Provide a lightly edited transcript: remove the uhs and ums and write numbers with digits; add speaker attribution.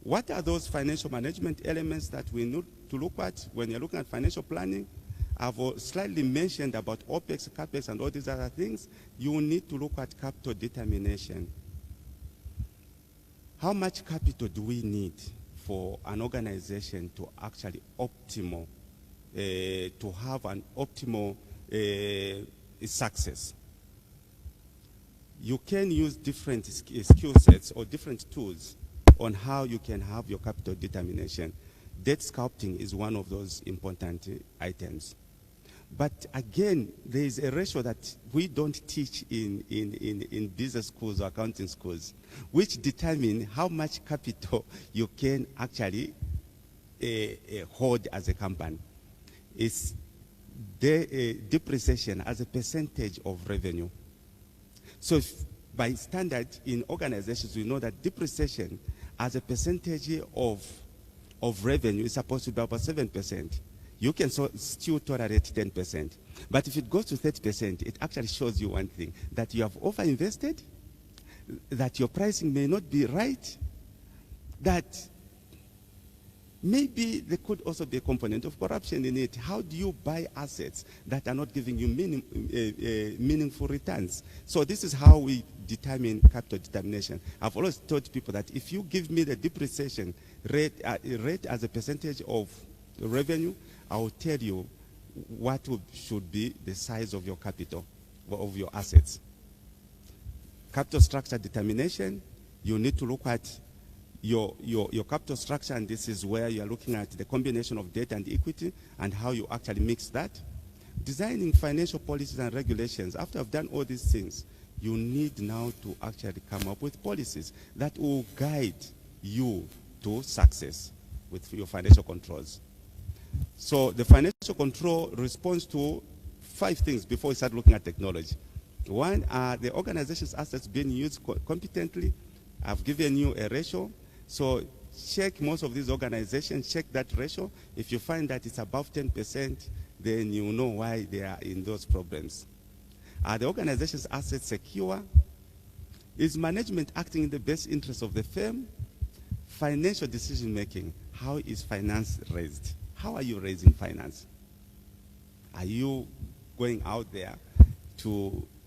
Speaker 1: What are those financial management elements that we need to look at when you're looking at financial planning? I've slightly mentioned about OPEX, CAPEX, and all these other things. You need to look at capital determination. How much capital do we need for an organization to actually optimal, to have an optimal success? You can use different skill sets or different tools on how you can have your capital determination. Debt sculpting is one of those important items. But again, there is a ratio that we don't teach in business schools or accounting schools, which determine how much capital you can actually hold as a company. It's depreciation as a percentage of revenue. So by standard in organizations, we know that depreciation as a percentage of revenue is supposed to be about 7%. You can still tolerate 10%. But if it goes to 30%, it actually shows you one thing, that you have overinvested, that your pricing may not be right, that maybe there could also be a component of corruption in it. How do you buy assets that are not giving you meaningful returns? So this is how we determine capital determination. I've always told people that if you give me the depreciation rate as a percentage of revenue, I will tell you what should be the size of your capital, of your assets. Capital structure determination, you need to look at your capital structure, and this is where you are looking at the combination of debt and equity and how you actually mix that. Designing financial policies and regulations. After I've done all these things, you need now to actually come up with policies that will guide you to success with your financial controls. So the financial control responds to 5 things before we start looking at technology. One, are the organization's assets being used competently? I've given you a ratio. So check most of these organizations, check that ratio. If you find that it's above 10%, then you know why they are in those problems. Are the organization's assets secure? Is management acting in the best interest of the firm? Financial decision making. How is finance raised? How are you raising finance? Are you going out there to